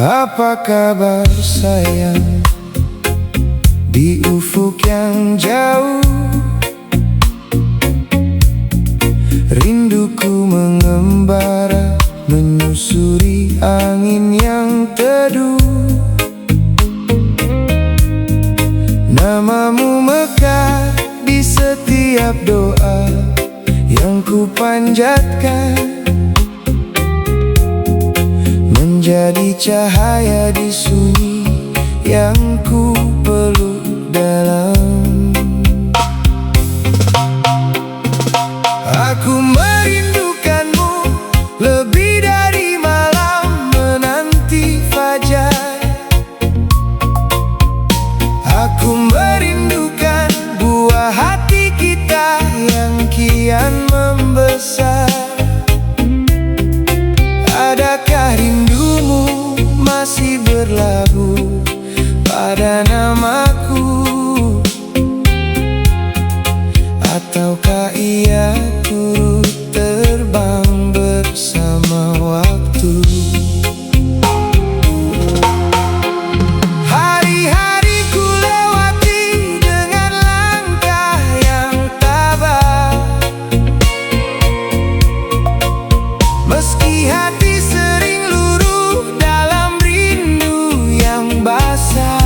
Apa kabar sayang? Di ufuk yang jauh rinduku mengembara, menyusuri angin yang teduh. Namamu mekar di setiap doa yang ku panjatkan, menjadi cahaya di sunyi yang ku peluk dalam. Aku merindukanmu lebih dari malam menanti fajar. Aku merindukan buah hati kita yang kian membesar. Adakah rindumu masih berlabuh pada namaku? Ataukah ia turut terbang bersama waktu? Hari-hari ku lewati dengan langkah yang tabah, meski hati sering luruh dalam rindu yang basah.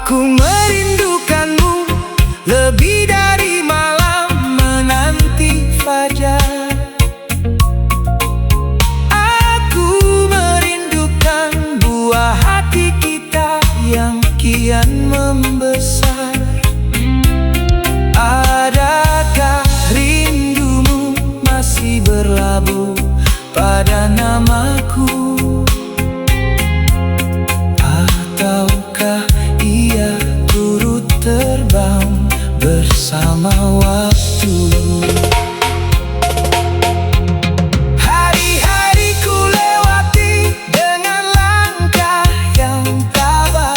Aku merindukanmu lebih dari malam menanti fajar. Aku merindukan buah hati kita yang kian membesar. Adakah rindumu masih berlabuh pada namaku? Ataukah ia turut terbang bersama waktu? Hari-hari ku lewati dengan langkah yang tabah,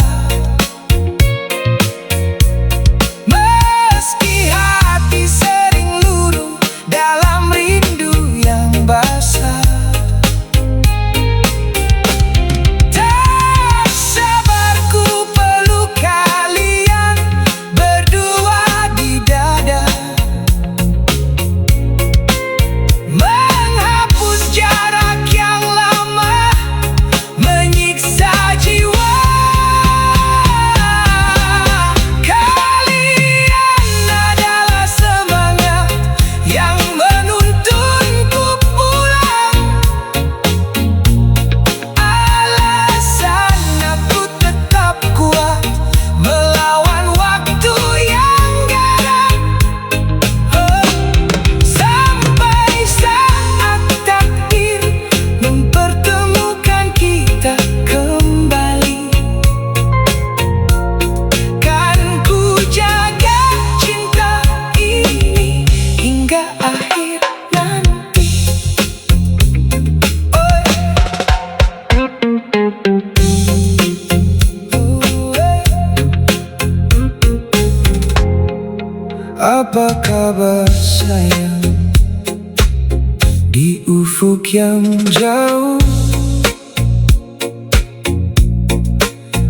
meski hati sering luruh dalam rindu yang basah. Apa kabar sayang? ufuk yang jauh.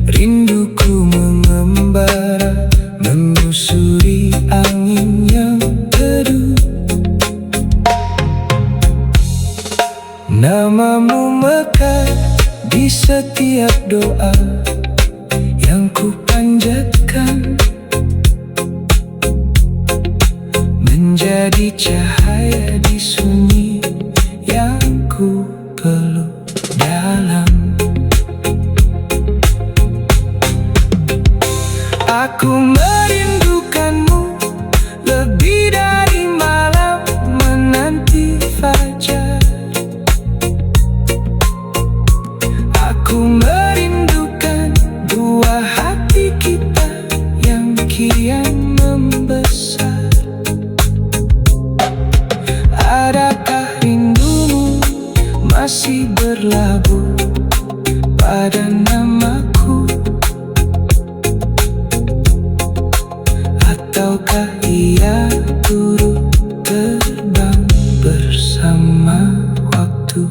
Rinduku mengembara, menyusuri angin yang teduh. Namamu mekar di setiap doa yang ku panjatkan, menjadi cahaya di sunyi yang ku peluk dalam. Aku merindukanmu lebih dari malam menanti fajar. Aku merindukan dua hati kita yang kian membesar. Adakah rindumu masih berlabuh pada namaku? Ataukah ia turut terbang bersama waktu?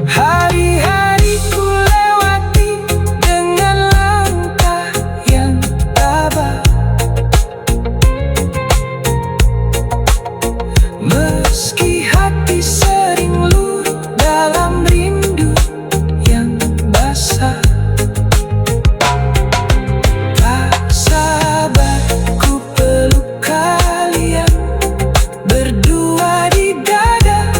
Hari-hari ku lewati dengan langkah yang tabah, meski hati sering luruh dalam rindu yang basah. Tak sabar ku peluk kalian berdua di dada,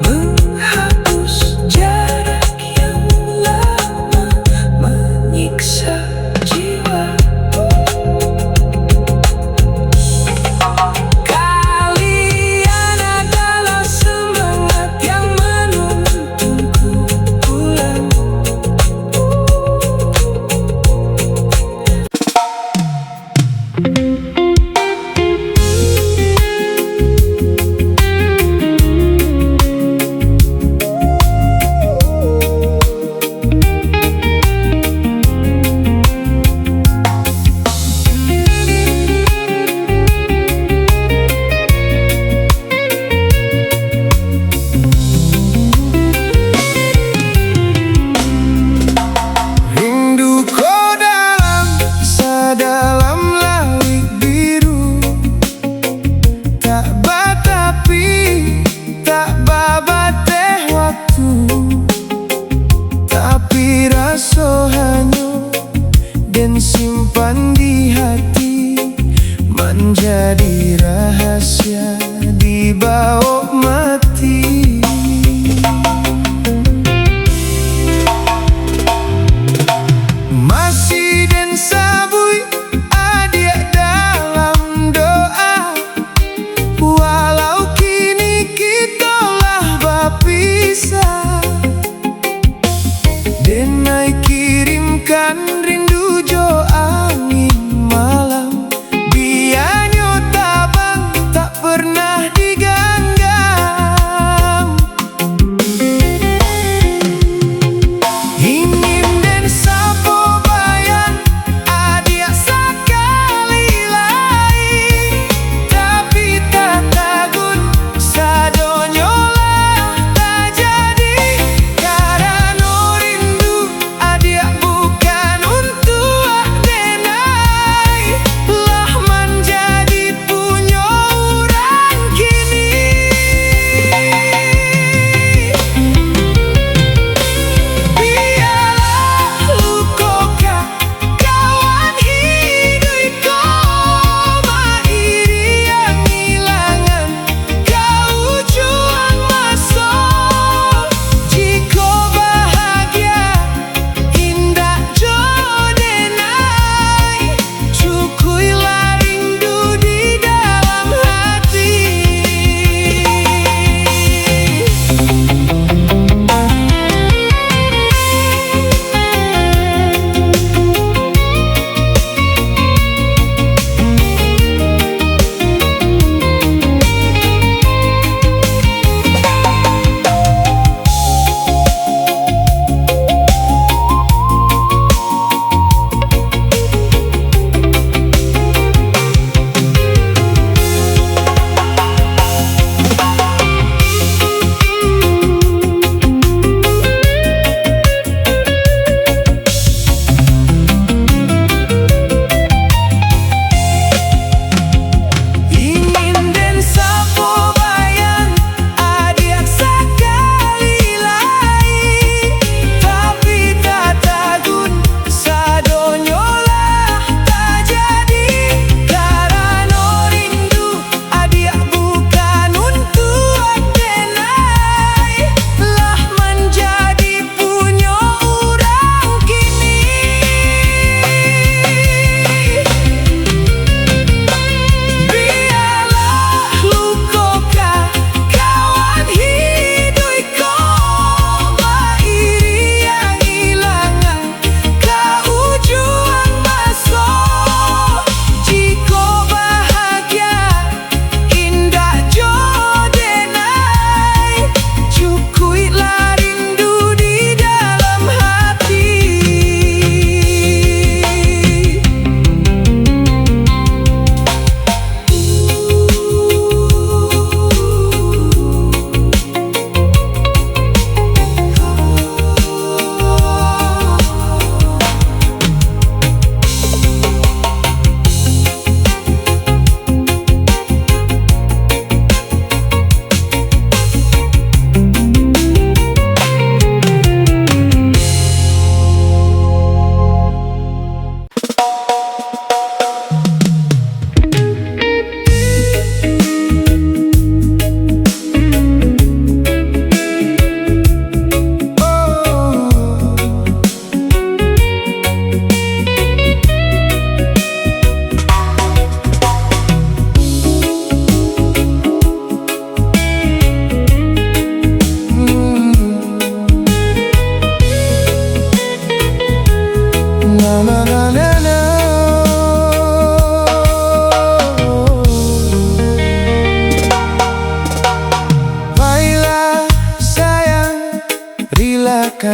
menghapus jarak yang lama menyiksa jiwa. Kalian adalah semangat yang menuntunku pulang. Rindu kau dalam sedalam langit biru, tak batapi, tak babat teh waktu, tapi rasa hanya dan simpan di hati, menjadi rahasia di bawah mati. Masih dan sabui adik dalam doa, walau kini kita lah berpisah. Denai kirimkan rindu jo angin malam, biarnya tabang tak pernah diganggar.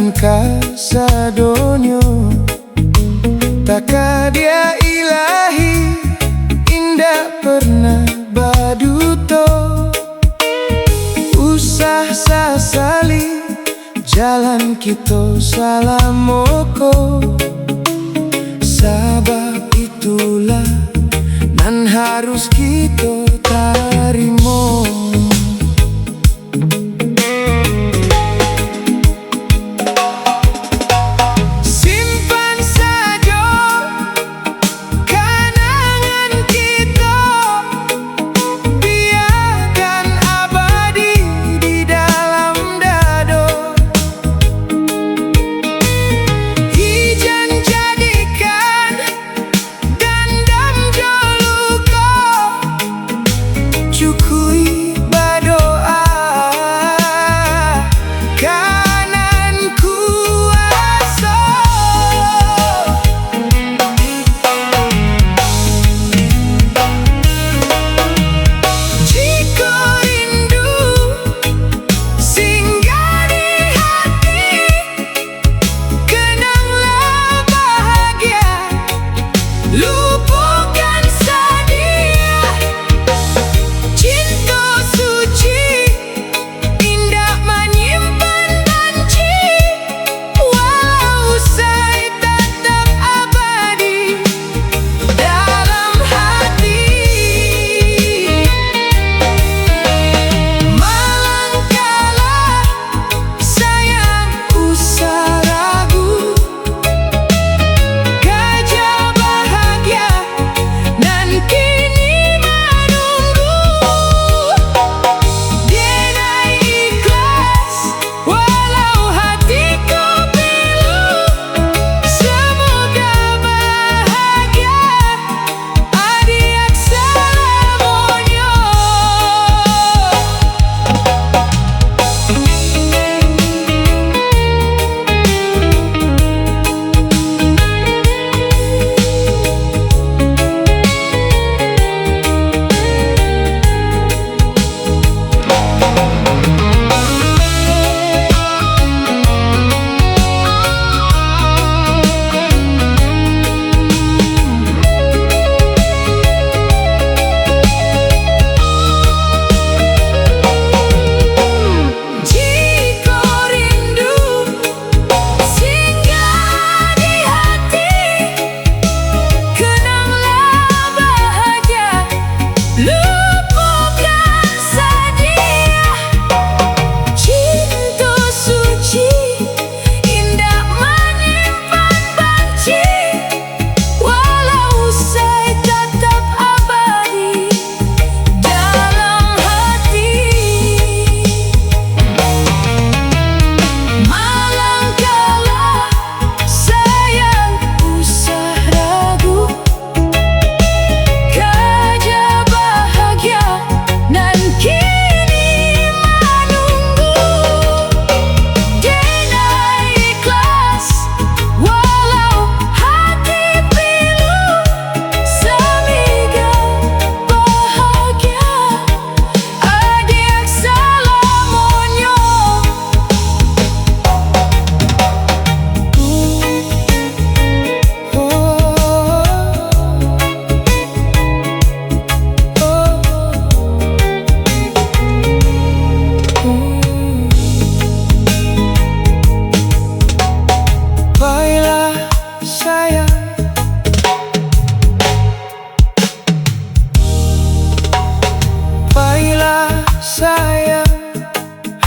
relakan kasadonyo, takadia ilahi indah pernah baduto. Usah sasali jalan kita salamoko, sabab itulah nan harus kita tarimo.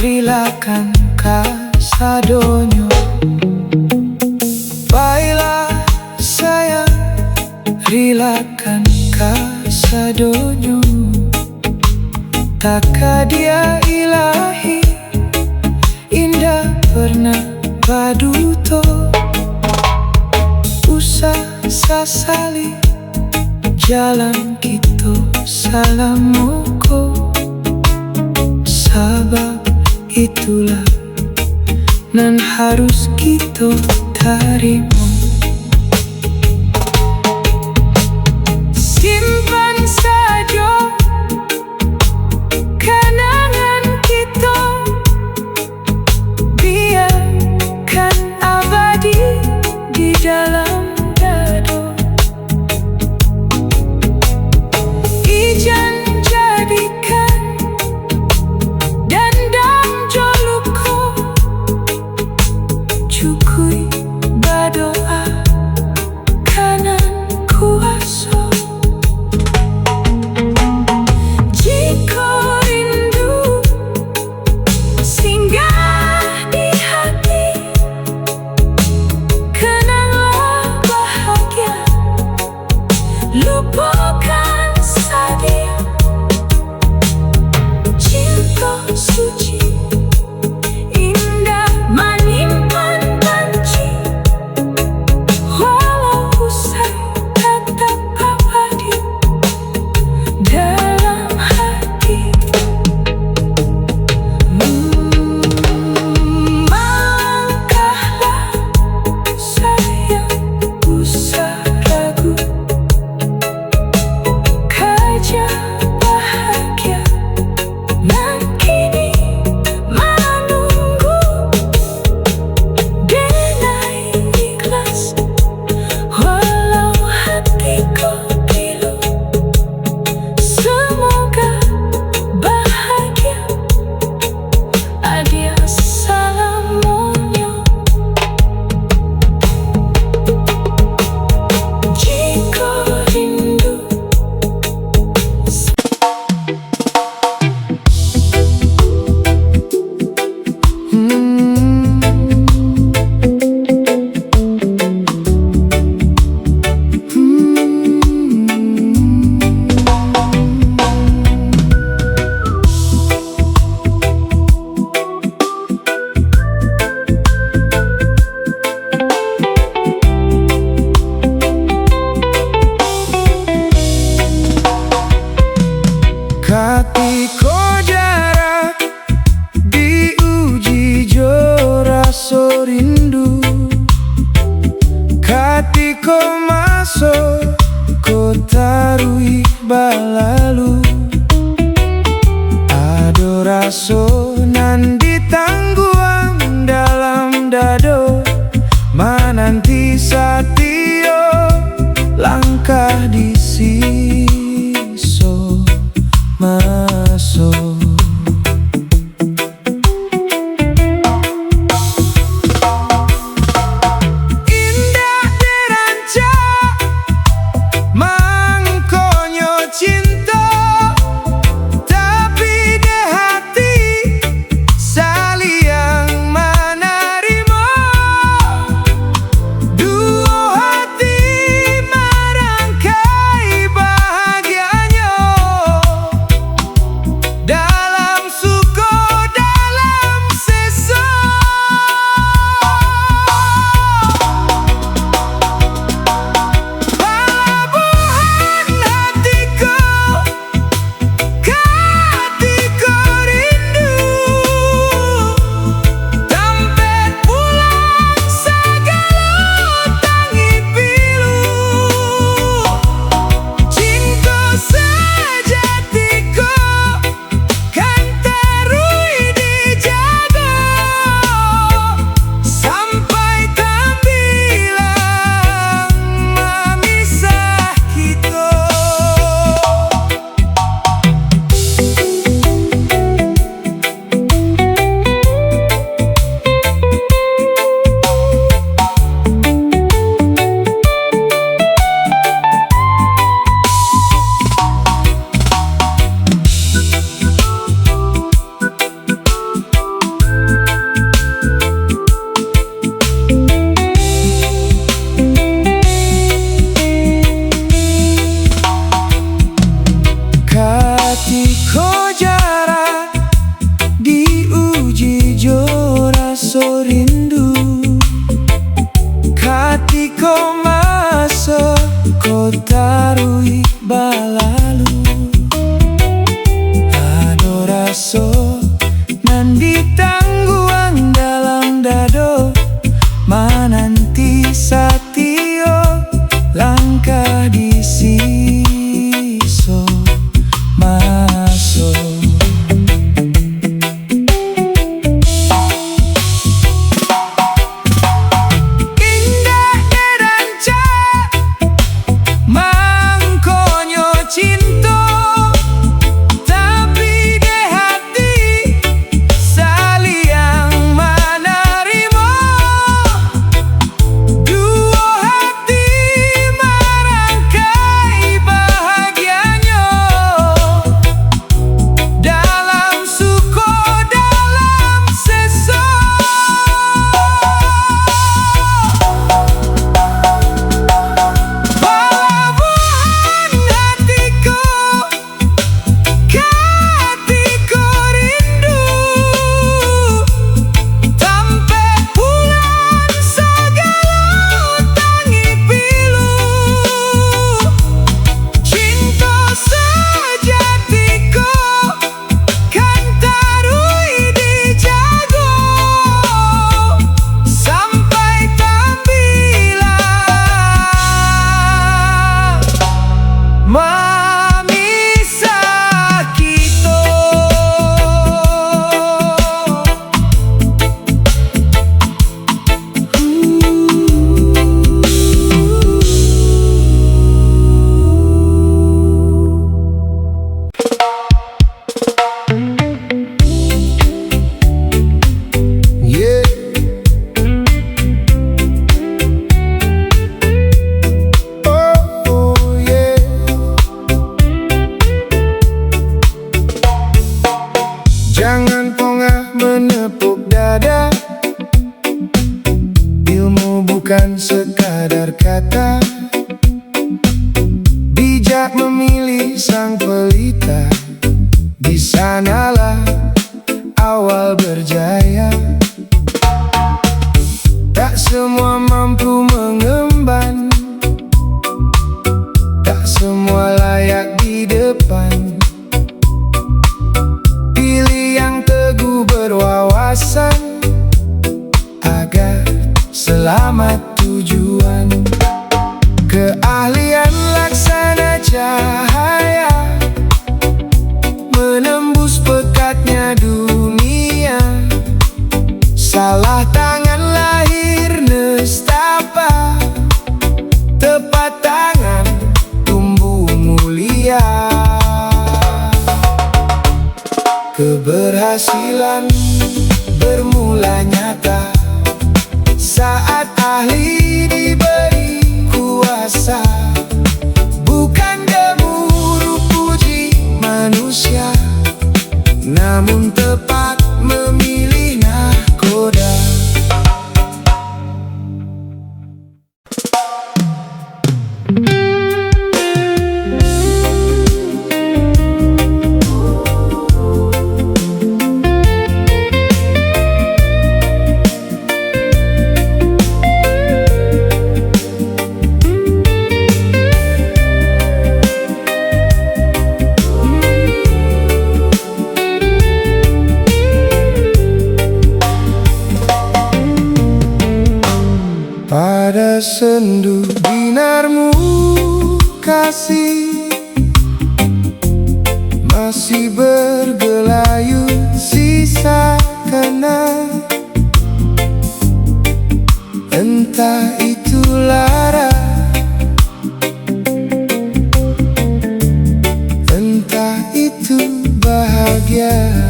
Rilakan kasadonyo, baiklah sayang, rilakan kasadonyo, takadia ilahi indah pernah baduto. Usah sasali jalan kita salamoko, sabab itulah nan harus kita tarimo. Simpan saja kenangan kita, biarkan lupakan saja. Cinta suci indah menyimpan janji, walau usai tetap abadi dalam hati. Melangkahlah sayang, usah ragu, kejar bahagia nan kini menunggu. Dengan ikhlas walau hatiku pilu, semoga bahagia. Adios, salamunyo. Jika rindu Katiko jarak diuji jo raso rindu, katiko masuk ko tarui balalu. Ado raso nan ditangguang dalam dado, mananti satio langkah di siso masuk. Indah diranca mangkonyo cinta, tapi de hati saliang menerima. Dua hati merangkai bahagianya, dalam suka dalam sesa. Pelabuhan hatiku, katiko rindu, tampet pulang segala tangi pilu. Cinta sejatiku kan terui dijaga, sampai tembilang memisah kita. Katiko jarak diuji jo raso rindu, katiko masuk ko tarui balalu. Ado raso nan ditangguang dalam dado, mananti satio langkah di siso masuk. Indah diranca mangkonyo cinta, Mami Sakito. Yeah. Oh, yeah. Jangan pongah menepuk dada. Ilmu bukan sekadar kata. Bijak memilih sang pelita. Di sanalah awal berjaya. Tak semua mampu mengemban, tak semua layak di depan. Pilih yang teguh berwawasan, agar selamat tujuan. Keahlian laksana cahaya, menembus pekatnya dunia. Salah tangan lahir nestapa, tepat tangan tumbuh mulia. Keberhasilan bermula nyata saat ahli diberi kuasa. Bukan gemuruh puji manusia, namun tepat memilih nahkoda. Pada sendu binarmu kasih, masih bergelayut sisa kenang. Entah itu lara, entah itu bahagia.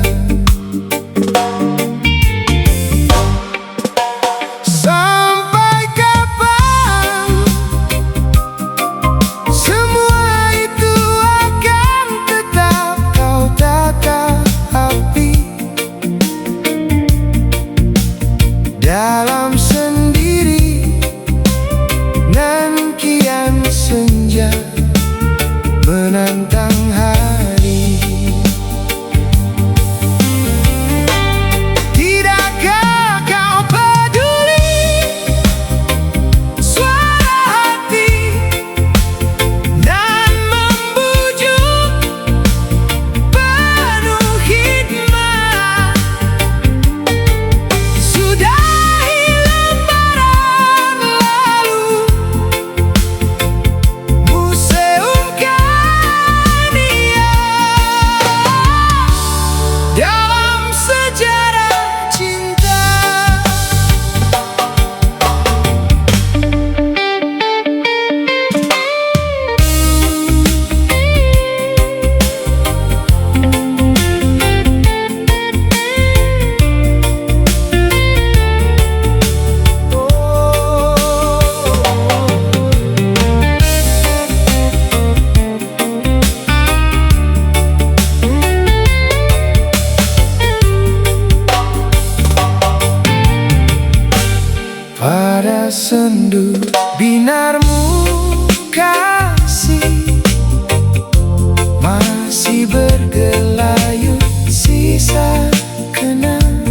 Dalam sendiri nan kian senja menantang hari. Tidakkah kau peduli suara hati dan membujuk penuh hikmah? Sudah dalam sejarah cinta. Pada sendu binarmu kasih, masih bergelayut sisa kenang.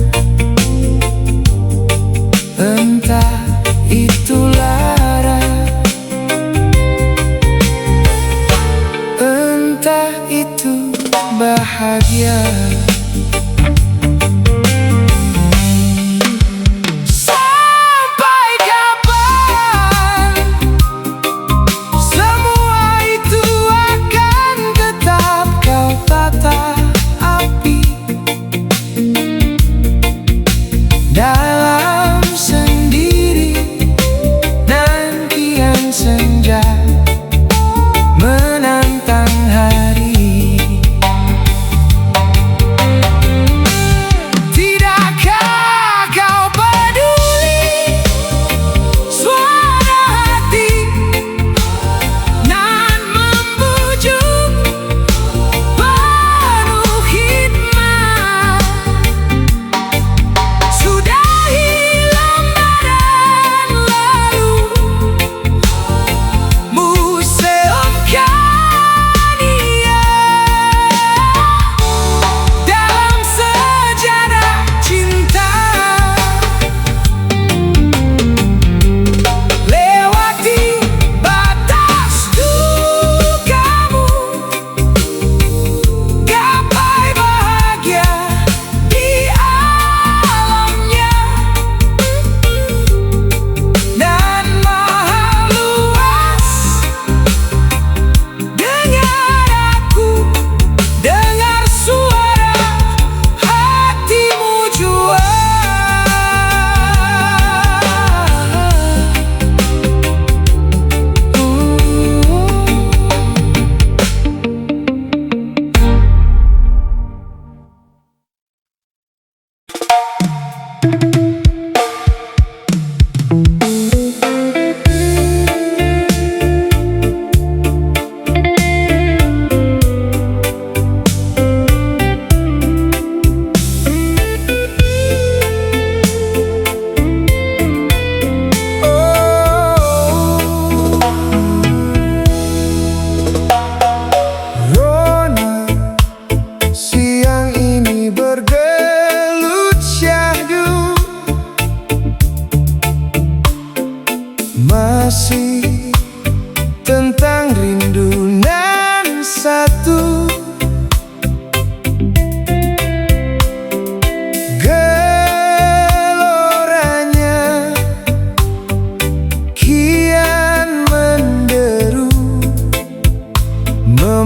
Entah itu lara, entah itu bahagia. Semua itu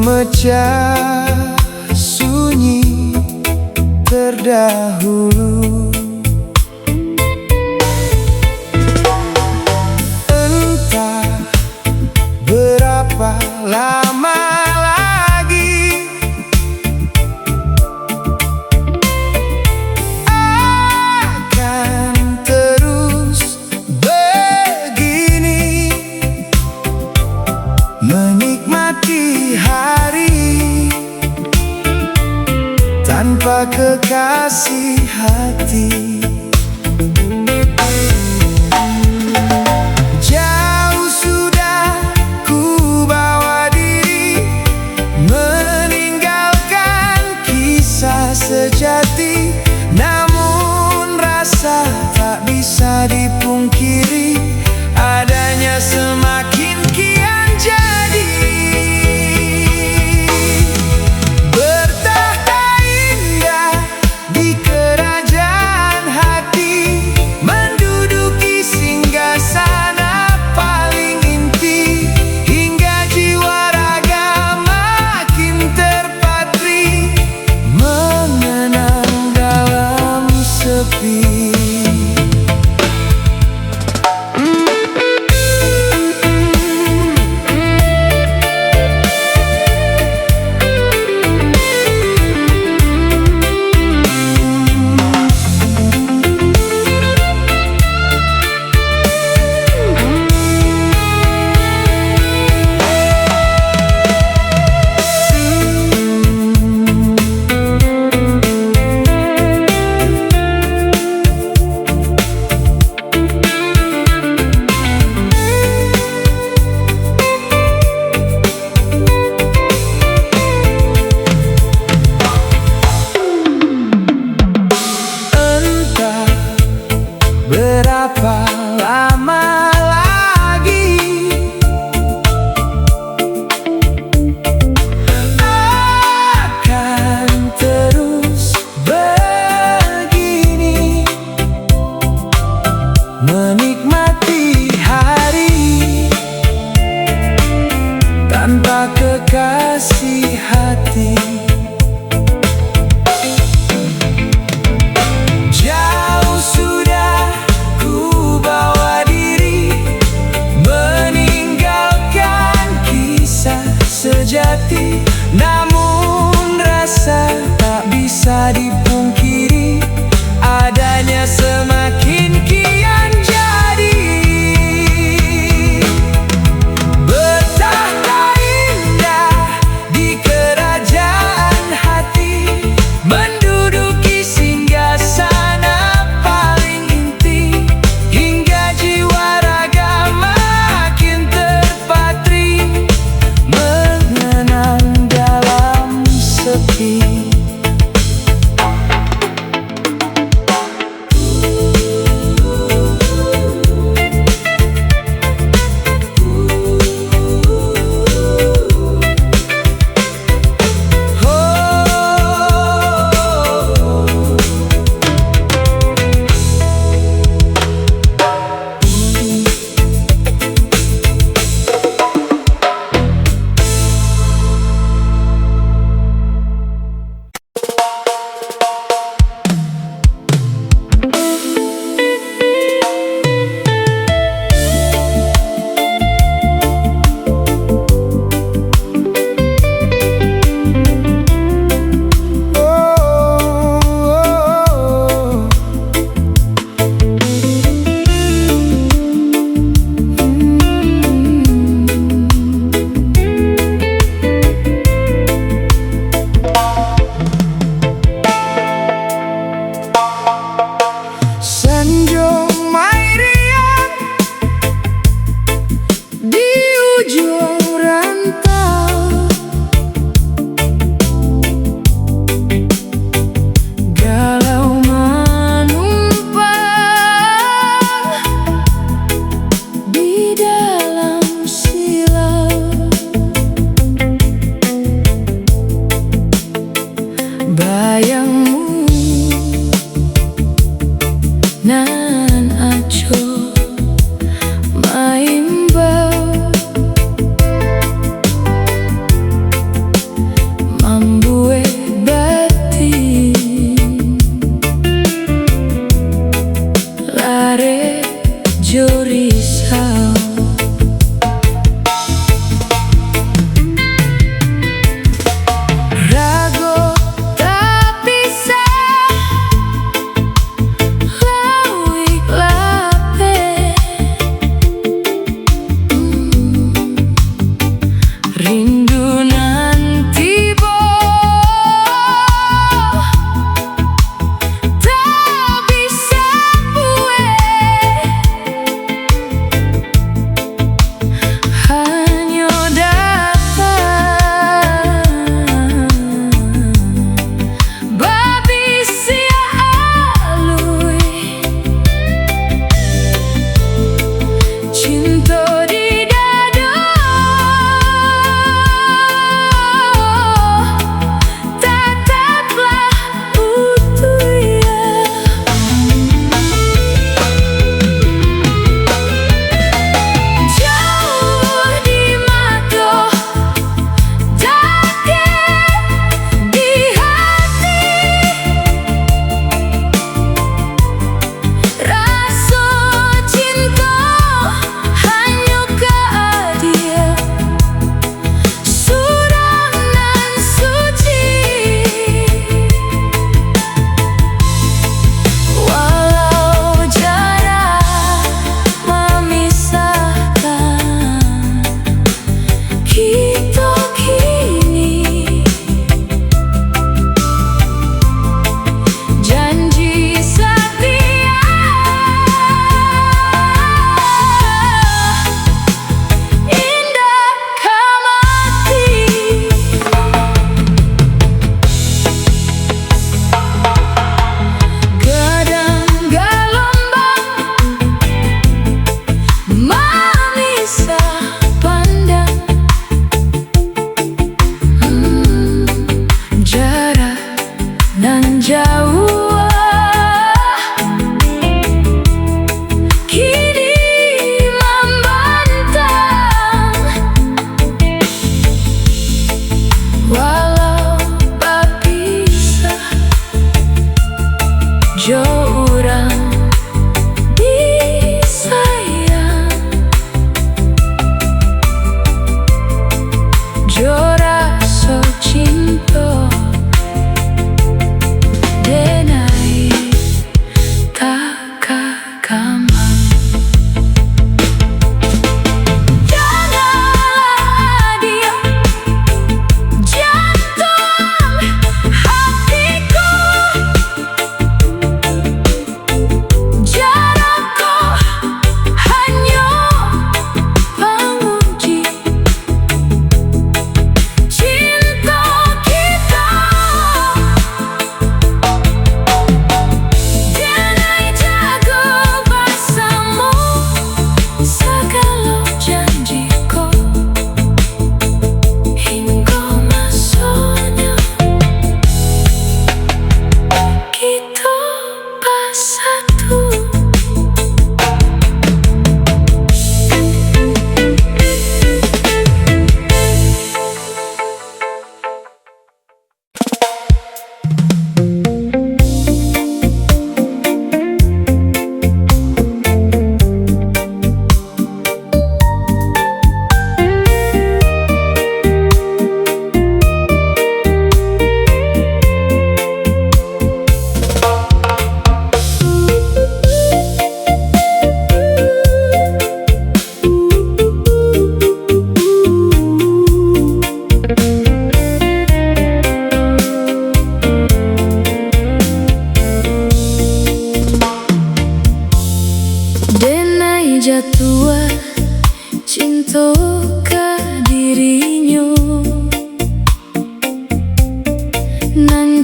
memecah sunyi terdahulu. Entah berapa lama lagi akan terus begini, menikmati hari tanpa kekasih hati. Jauh sudah ku bawa diri, meninggalkan kisah sejati. Namun rasa tak bisa dipungkiri, adanya semakin kian jadi. Bertahta indah di kerajaan hati, menduduki singgasana paling inti, hingga jiwa raga makin terpatri, mengenang dalam sepi. Berapa lama lagi akan terus begini, menikmati hari tanpa kekasih hati. Jauh sudah ku bawa diri, meninggalkan kisah sejati. Namun rasa tak bisa dipungkiri, adanya semakin kian jadi. Bertahta indah di kerajaan hati, menduduki singgasana paling inti, hingga jiwa raga makin terpatri, mengenang dalam sepi.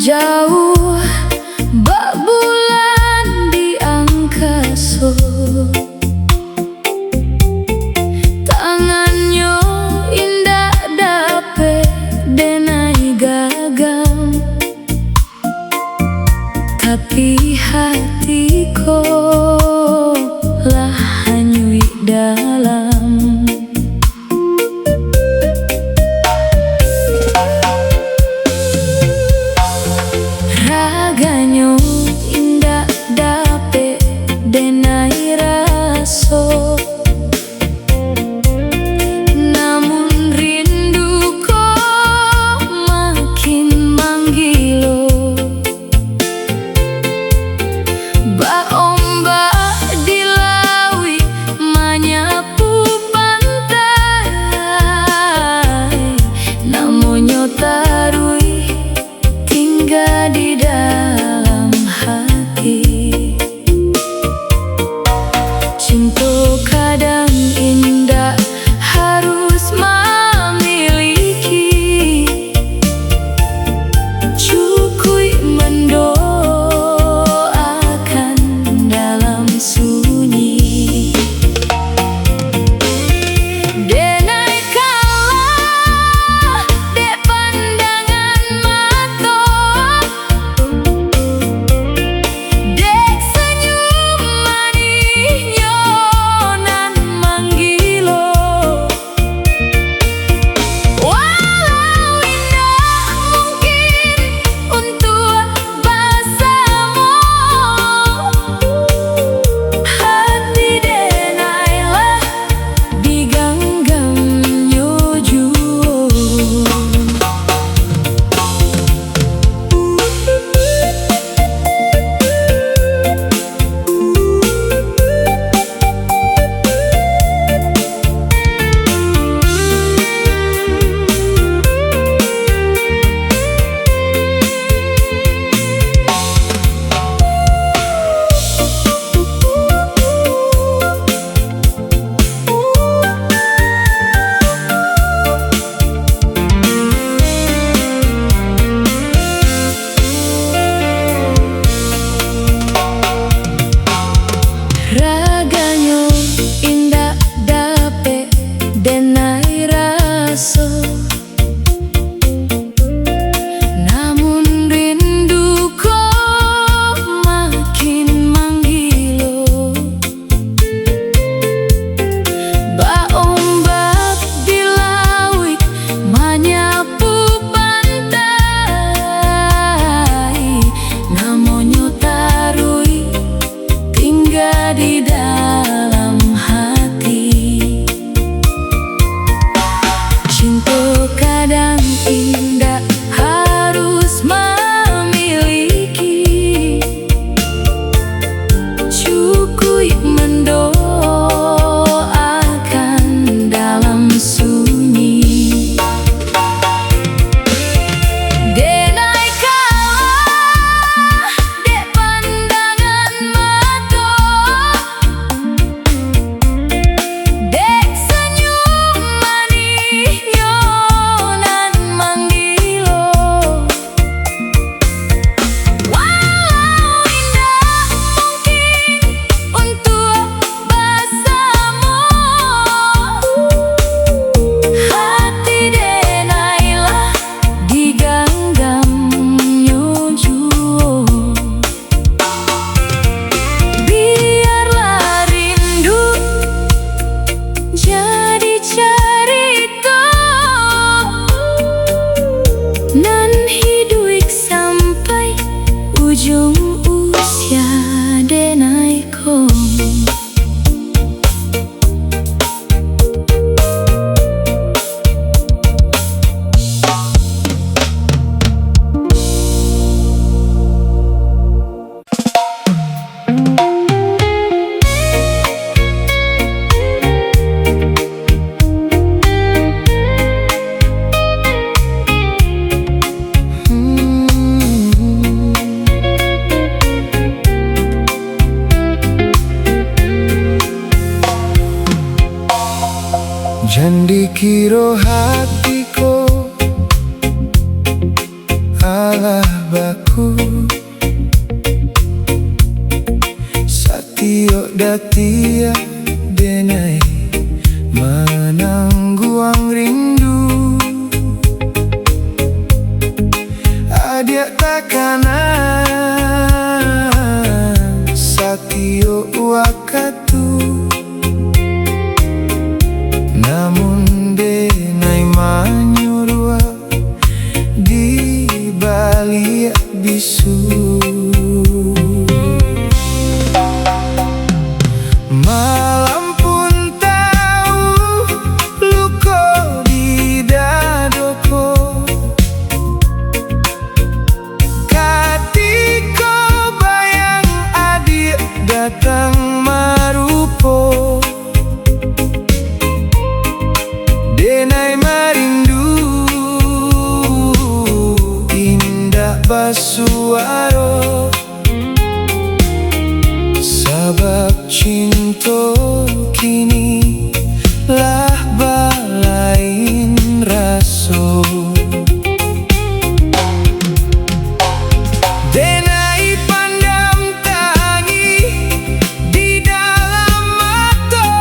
jauh, bak bulan di angkasa. Tangannya indah dape denai gagam, tapi hatiku lah hanyui dalam. Raganya indah dape denai raso, namun rinduku makin manggilo. Bak ombak di lawi menyapu pantai, namanya tarui tinggal di dalam hati. Cinta kadang indah harus memiliki, cukui mendoakan dalam sunyi. Denai kalah dek pandangan mata, dek senyum manisnya nan manggilo. Walau indah mungkin untuk bahasamu, hati denailah diganggamnya jua. Raganya indah dape denai rasa, namun rinduku makin manggilo. Bak ombak di laut menyapu pantai, namanya tarui tinggal di dalam hati. Cinta kadang indah harus memiliki, cukui mendoakan dalam sunyi. Denai kalah dek pandangan mata, dek senyum manisnya nan manggilo. Walau indah mungkin untuk bahasamu, hati denailah diganggamnya jua. Biarlah rindu jadi cerita nan hidup sampai ujung usia denaiku. Jan dikira hatiku alah baku Satio datia denai menangguang rindu Adia takana Satio wakatu Namun denai manyurua di balik bisu Malam pun tahu luko di dadoko Katiko bayang adik datang marupo Denai marindu indah basuaro Sabab cinta kini lah balain raso Denai pandam tangi di dalam mata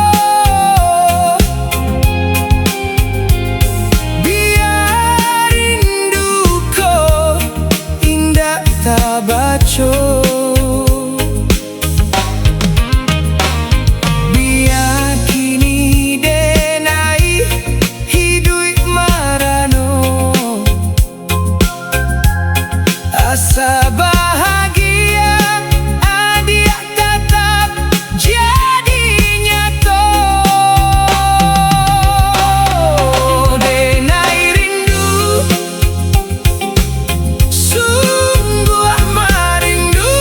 Biar rinduku indah tak baco Asa bahagia adik tetap jadi nyata Denai rindu sungguh merindu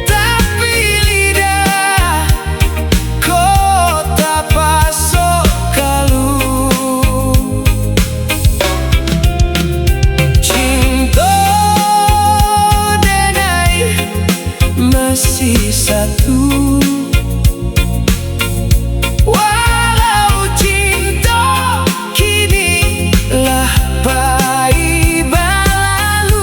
Tapi lidah kota pasok kalu Masih satu Walau cinta kini lah bayi berlalu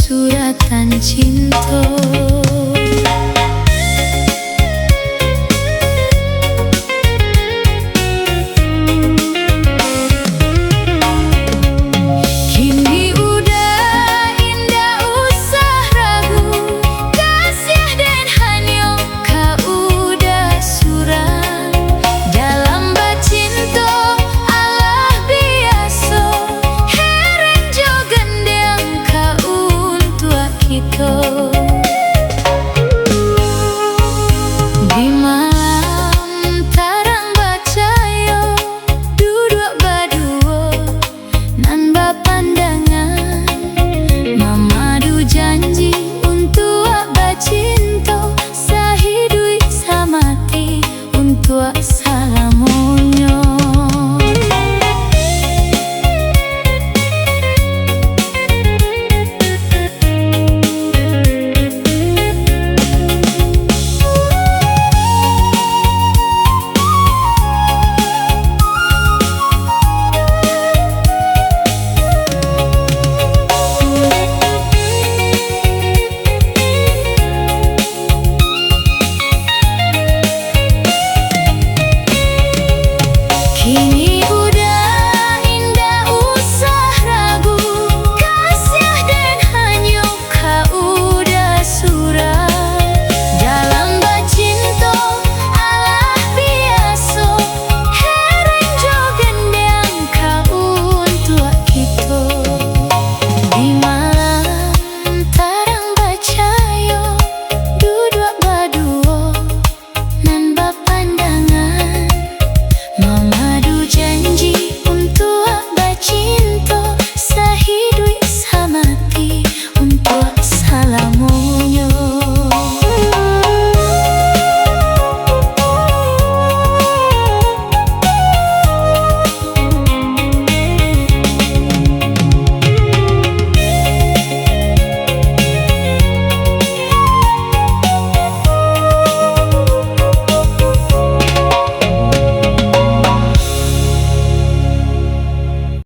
suratan cinta